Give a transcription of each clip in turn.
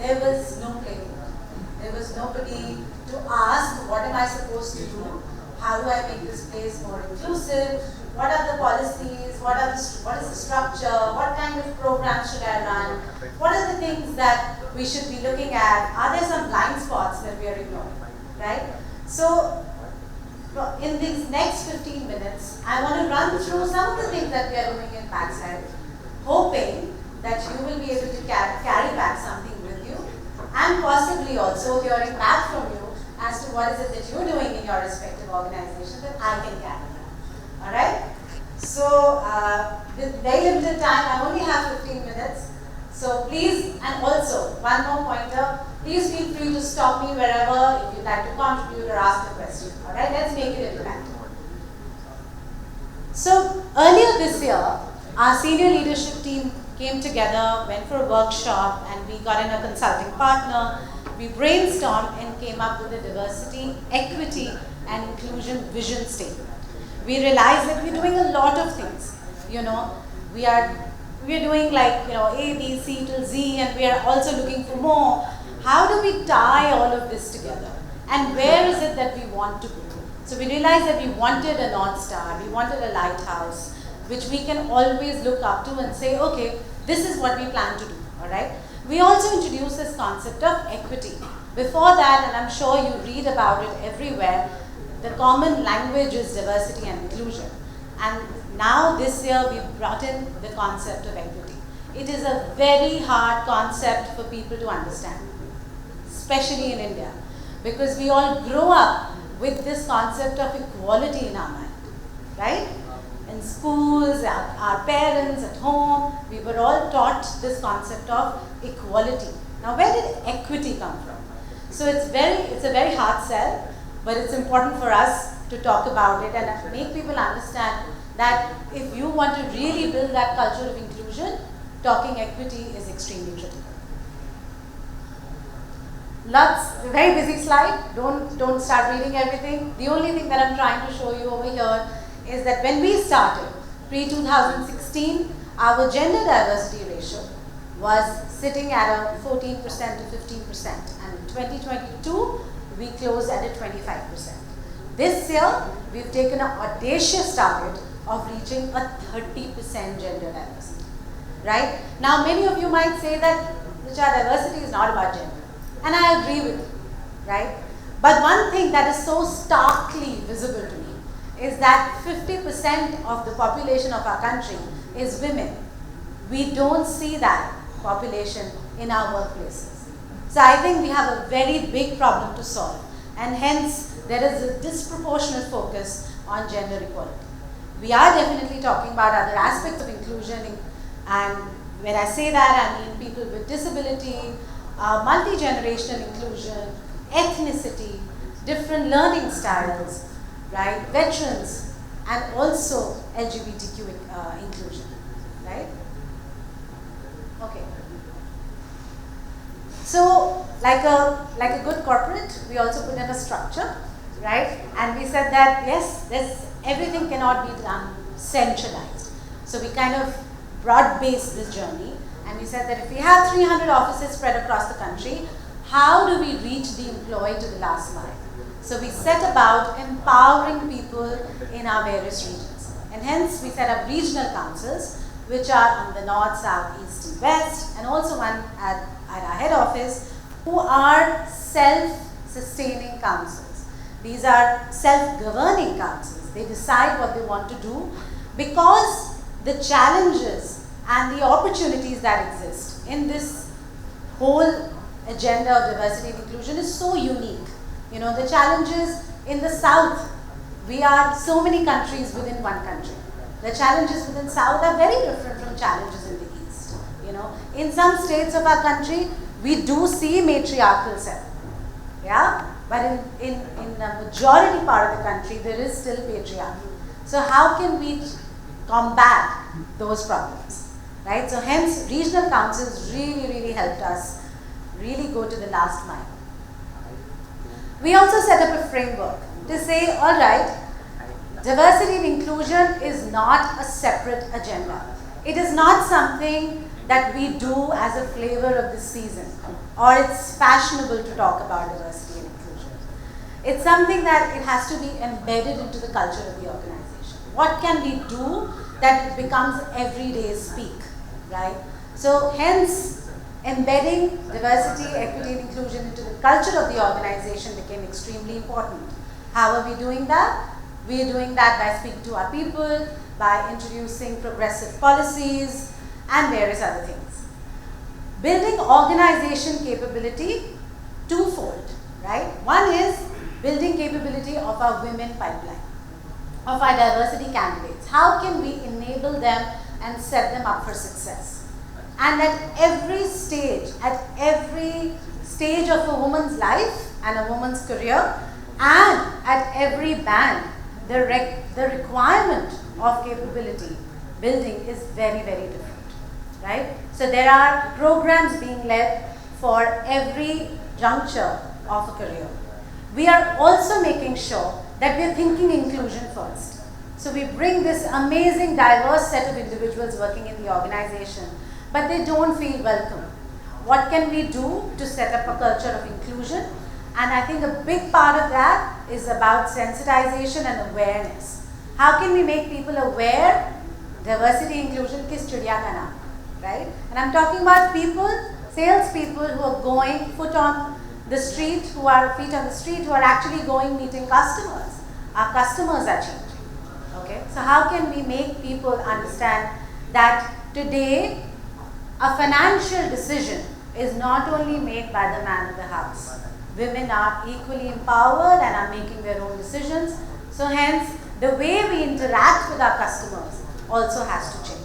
there was no playbook. There was nobody to ask, what am I supposed to do? How do I make this place more inclusive? What are the policies? What is the structure? What kind of programs should I run? What are the things that we should be looking at? Are there some blind spots that we are ignoring? Right? So, in these next 15 minutes, I want to run through some of the things that we are doing in Backside, hoping that you will be able to carry back something with you, and possibly also hearing back from you as to what is it that you're doing in your respective organizations that I can carry back. Alright? So, with very limited time, I only have 15 minutes. So please, and also, one more pointer, please feel free to stop me wherever if you'd like to contribute or ask a question. Alright, let's make it interactive. So, earlier this year, our senior leadership team came together, went for a workshop, and we got in a consulting partner. We brainstormed and came up with a diversity, equity, and inclusion vision statement. We realized that we're doing a lot of things. You know, we're doing like, A, B, C till Z, and we are also looking for more. How do we tie all of this together? And where is it that we want to go? So we realized that we wanted a North Star, we wanted a lighthouse, which we can always look up to and say, okay, this is what we plan to do, all right? We also introduced this concept of equity. Before that, and I'm sure you read about it everywhere, the common language is diversity and inclusion. And now this year we've brought in the concept of equity. It is a very hard concept for people to understand, especially in India, because we all grow up with this concept of equality in our mind, right? In schools, our parents, at home, we were all taught this concept of equality. Now, where did equity come from? So it's a very hard sell, but it's important for us to talk about it and make people understand that if you want to really build that culture of inclusion, talking equity is extremely critical. Very busy slide. Don't start reading everything. The only thing that I'm trying to show you over here is that when we started, pre-2016, our gender diversity ratio was sitting at a 14% to 15%, and in 2022, we closed at a 25%. This year, we've taken an audacious target of reaching a 30% gender diversity, right? Now, many of you might say that Richa, diversity is not about gender, and I agree with you, right? But one thing that is so starkly visible to me is that 50% of the population of our country is women. We don't see that population in our workplaces. So I think we have a very big problem to solve, and hence there is a disproportionate focus on gender equality. We are definitely talking about other aspects of inclusion, and when I say that, I mean people with disability, multi-generational inclusion, ethnicity, different learning styles, right, veterans, and also LGBTQ inclusion, right? Okay. So, like a good corporate, we also put in a structure, right? And we said that yes, everything cannot be done centralized. So we kind of broad-based this journey, and we said that if we have 300 offices spread across the country, how do we reach the employee to the last mile? So we set about empowering people in our various regions, and hence we set up regional councils, which are on the north, south, east, and west, and also one at our head office, who are self-sustaining councils. These are self-governing councils. They decide what they want to do because the challenges and the opportunities that exist in this whole agenda of diversity and inclusion is so unique. You know, the challenges in the south, we are so many countries within one country. The challenges within south are very different from challenges in the east. You know, in some states of our country, we do see matriarchal setup, yeah? But in the majority part of the country, there is still patriarchy. So how can we combat those problems, right? So hence, regional councils really helped us really go to the last mile. We also set up a framework to say, all right, diversity and inclusion is not a separate agenda. It is not something that we do as a flavor of this season, or it's fashionable to talk about diversity and inclusion. It's something that it has to be embedded into the culture of the organization. What can we do that it becomes everyday speak, right? So hence, embedding diversity, equity and inclusion into the culture of the organization became extremely important. How are we doing that? We are doing that by speaking to our people, by introducing progressive policies and various other things. Building organization capability, twofold, right? One is building capability of our women pipeline, of our diversity candidates. How can we enable them and set them up for success? And at every stage of a woman's life and a woman's career, and at every band, the requirement of capability building is very, very different, right? So there are programs being led for every juncture of a career. We are also making sure that we are thinking inclusion first. So we bring this amazing diverse set of individuals working in the organization, but they don't feel welcome. What can we do to set up a culture of inclusion? And I think a big part of that is about sensitization and awareness. How can we make people aware? Diversity, inclusion, kis chidiya ka naam, right? And I'm talking about people, salespeople who are going foot on the street, who are feet on the street, who are actually going meeting customers. Our customers are changing, okay? So how can we make people understand that today a financial decision is not only made by the man of the house. Women are equally empowered and are making their own decisions. So hence, the way we interact with our customers also has to change.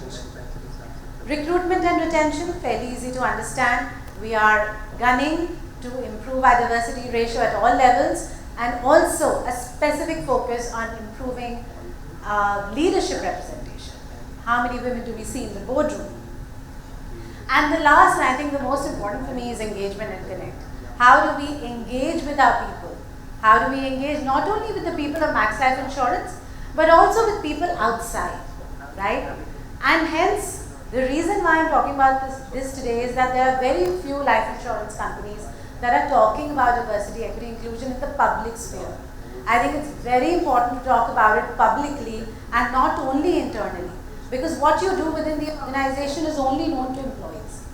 Recruitment and retention, fairly easy to understand. We are gunning to improve our diversity ratio at all levels, and also a specific focus on improving leadership representation. How many women do we see in the boardroom? And the last, and I think the most important for me, is engagement and connect. How do we engage with our people? How do we engage not only with the people of Max Life Insurance, but also with people outside, right? And hence, the reason why I'm talking about this today is that there are very few life insurance companies that are talking about diversity, equity, inclusion in the public sphere. I think it's very important to talk about it publicly and not only internally. Because what you do within the organization is only known to employees.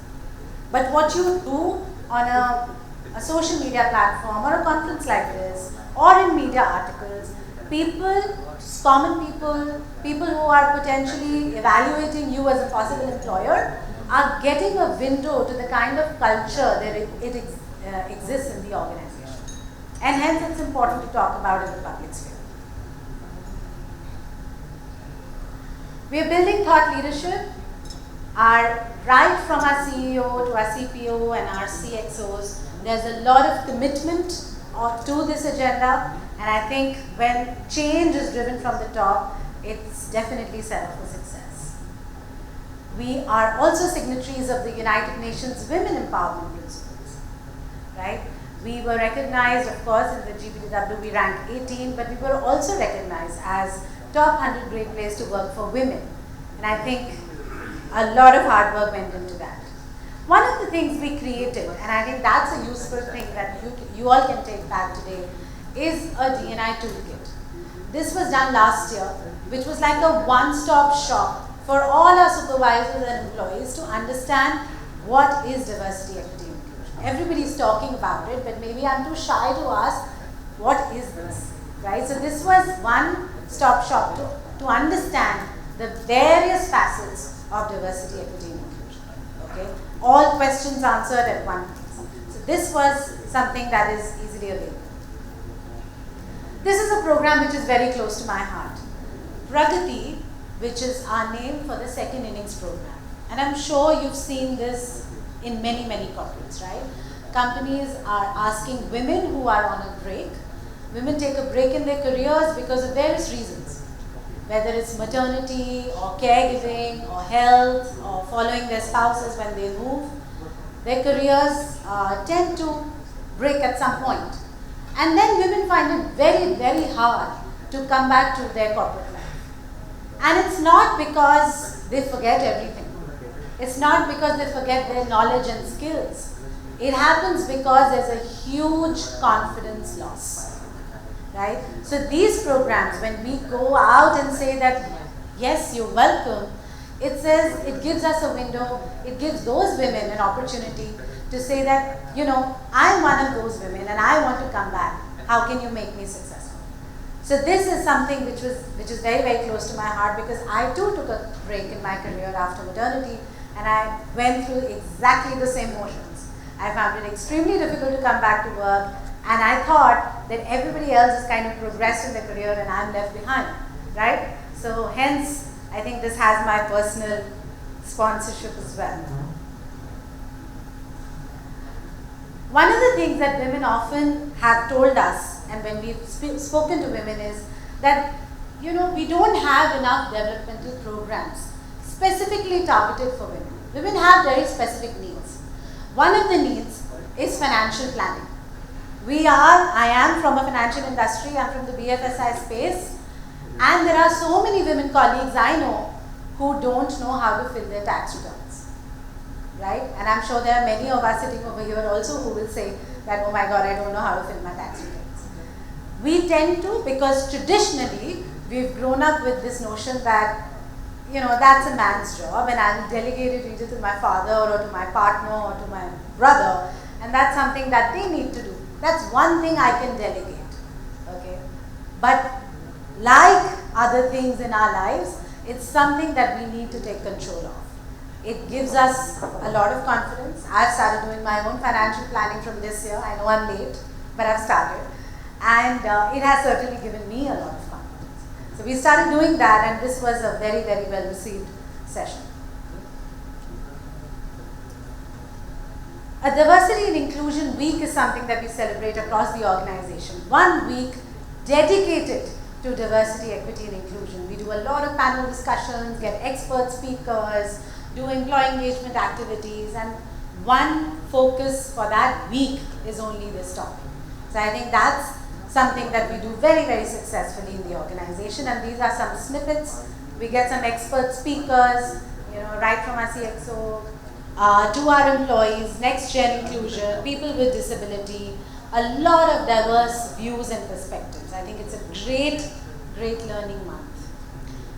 But what you do on a social media platform or a conference like this, or in media articles, people, common people who are potentially evaluating you as a possible employer, are getting a window to the kind of culture that it exists in the organization. And hence it's important to talk about it in the public sphere. We are building thought leadership. Right from our CEO to our CPO and our CXOs, there's a lot of commitment to this agenda, and I think when change is driven from the top, it's definitely set up for success. We are also signatories of the United Nations Women Empowerment Principles, right? We were recognized, of course, in the GPTW, we ranked 18, but we were also recognized as top 100 great place to work for women. And I think a lot of hard work went into that. One of the things we created, and I think that's a useful thing that you all can take back today, is a D&I toolkit. This was done last year, which was like a one-stop shop for all our supervisors and employees to understand what is diversity, equity, and inclusion. Everybody's talking about it, but maybe I'm too shy to ask, what is this, right? So this was one-stop shop to understand the various facets of diversity, equity, and inclusion, okay? All questions answered at one place. So this was something that is easily available. This is a program which is very close to my heart. Pragati, which is our name for the second innings program. And I'm sure you've seen this in many, many corporates, right? Companies are asking women who are on a break. Women take a break in their careers because of various reasons. Whether it's maternity or caregiving or health or following their spouses when they move, their careers tend to break at some point. And then women find it very, very hard to come back to their corporate life. And it's not because they forget everything. It's not because they forget their knowledge and skills. It happens because there's a huge confidence loss, right? So these programs, when we go out and say that, yes, you're welcome, it says, it gives us a window, it gives those women an opportunity to say that, you know, I'm one of those women and I want to come back. How can you make me successful? So this is something which is very, very close to my heart, because I too took a break in my career after maternity, and I went through exactly the same motions. I found it extremely difficult to come back to work, and I thought that everybody else has kind of progressed in their career and I'm left behind, right? So hence, I think this has my personal sponsorship as well. One of the things that women often have told us, and when we've spoken to women, is that, you know, we don't have enough developmental programs specifically targeted for women. Women have very specific needs. One of the needs is financial planning. I am from a financial industry, I'm from the BFSI space, and there are so many women colleagues I know who don't know how to fill their tax returns, right? And I'm sure there are many of us sitting over here also who will say that, oh my God, I don't know how to fill my tax returns. We tend to, because traditionally we've grown up with this notion that, you know, that's a man's job and I'll delegate it either to my father or to my partner or to my brother, and that's something that they need to do. That's one thing I can delegate, okay? But like other things in our lives, it's something that we need to take control of. It gives us a lot of confidence. I've started doing my own financial planning from this year. I know I'm late, but I've started. And it has certainly given me a lot of confidence. So we started doing that, and this was a very, very well received session. A Diversity and Inclusion Week is something that we celebrate across the organization. 1 week dedicated to diversity, equity and inclusion. We do a lot of panel discussions, get expert speakers, do employee engagement activities, and one focus for that week is only this topic. So I think that's something that we do very, very successfully in the organization, and these are some snippets. We get some expert speakers, you know, right from our CXO, to our employees, next gen inclusion, people with disability, a lot of diverse views and perspectives. I think it's a great, great learning month.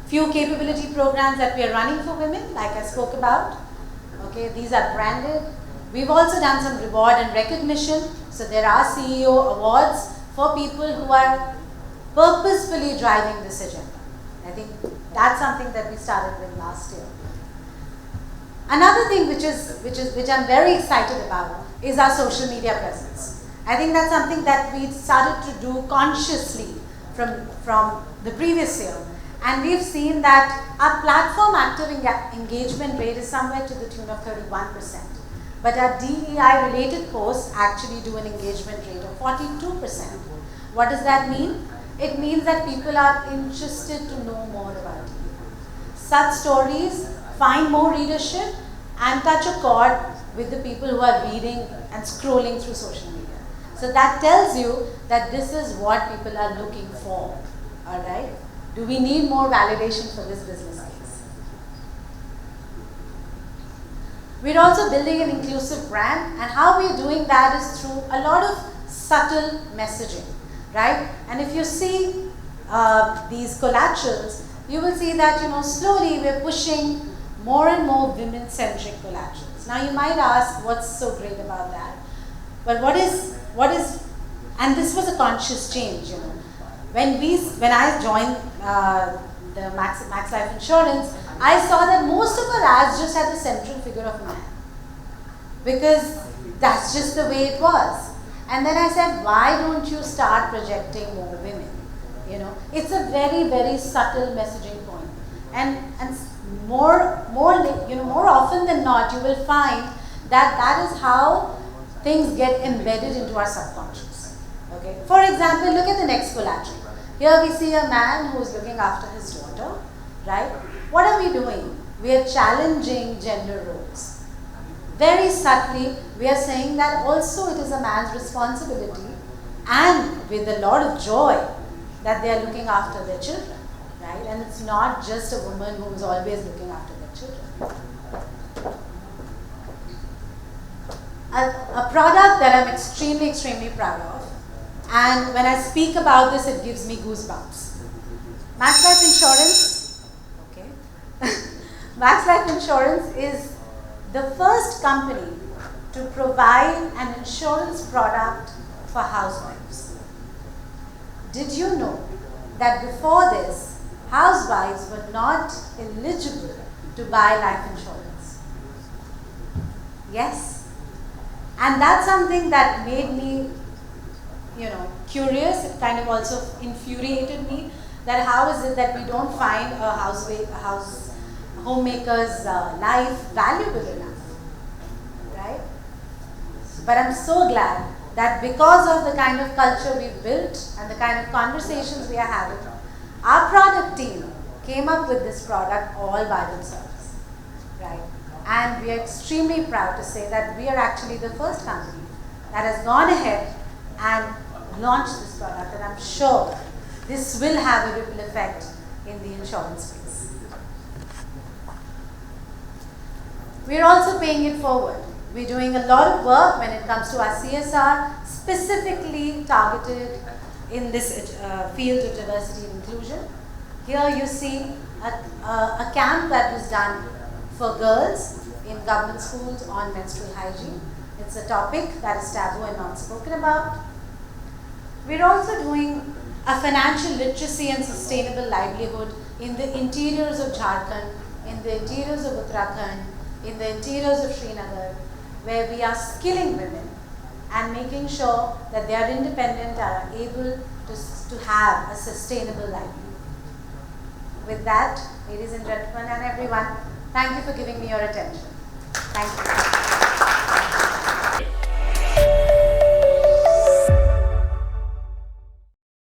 Few capability programs that we are running for women, like I spoke about. Okay, these are branded. We've also done some reward and recognition. So there are CEO awards for people who are purposefully driving this agenda. I think that's something that we started with last year. Another thing which I'm very excited about is our social media presence. I think that's something that we started to do consciously from the previous year. And we've seen that our platform active engagement rate is somewhere to the tune of 31%. But our DEI related posts actually do an engagement rate of 42%. What does that mean? It means that people are interested to know more about DEI. Such stories find more readership and touch a chord with the people who are reading and scrolling through social media. So that tells you that this is what people are looking for, all right? Do we need more validation for this business case? We're also building an inclusive brand, and how we're doing that is through a lot of subtle messaging, right? And if you see these collaterals, you will see that, you know, slowly we're pushing more and more women-centric collaterals. Now you might ask, what's so great about that? But what is, and this was a conscious change, you know. When I joined the Max Life Insurance, I saw that most of our ads just had the central figure of a man, because that's just the way it was. And then I said, why don't you start projecting more women? You know, it's a very, very subtle messaging point. And more often than not, you will find that that is how things get embedded into our subconscious. Okay. For example, look at the next collateral. Here we see a man who is looking after his daughter, right? What are we doing? We are challenging gender roles. Very subtly, we are saying that also it is a man's responsibility, and with a lot of joy, that they are looking after their children, right? And it's not just a woman who is always looking after their children. a product that I'm extremely, extremely proud of. And when I speak about this, it gives me goosebumps. Max Life Insurance, okay. Max Life Insurance is the first company to provide an insurance product for housewives. Did you know that before this, housewives were not eligible to buy life insurance? Yes. And that's something that made me, curious. It kind of also infuriated me that how is it that we don't find a homemaker's life valuable enough, right? But I'm so glad that because of the kind of culture we've built and the kind of conversations we are having, our product team came up with this product all by themselves, right? And we are extremely proud to say that we are actually the first company that has gone ahead and launched this product, and I'm sure this will have a ripple effect in the insurance space. We're also paying it forward. We're doing a lot of work when it comes to our CSR, specifically targeted in this field of diversity and inclusion. Here you see a camp that was done for girls in government schools on menstrual hygiene. It's a topic that is taboo and not spoken about. We're also doing a financial literacy and sustainable livelihood in the interiors of Jharkhand, in the interiors of Uttarakhand, in the interiors of Srinagar, where we are skilling women and making sure that they are independent and are able to have a sustainable livelihood. With that, ladies and gentlemen and everyone, thank you for giving me your attention. Thank you.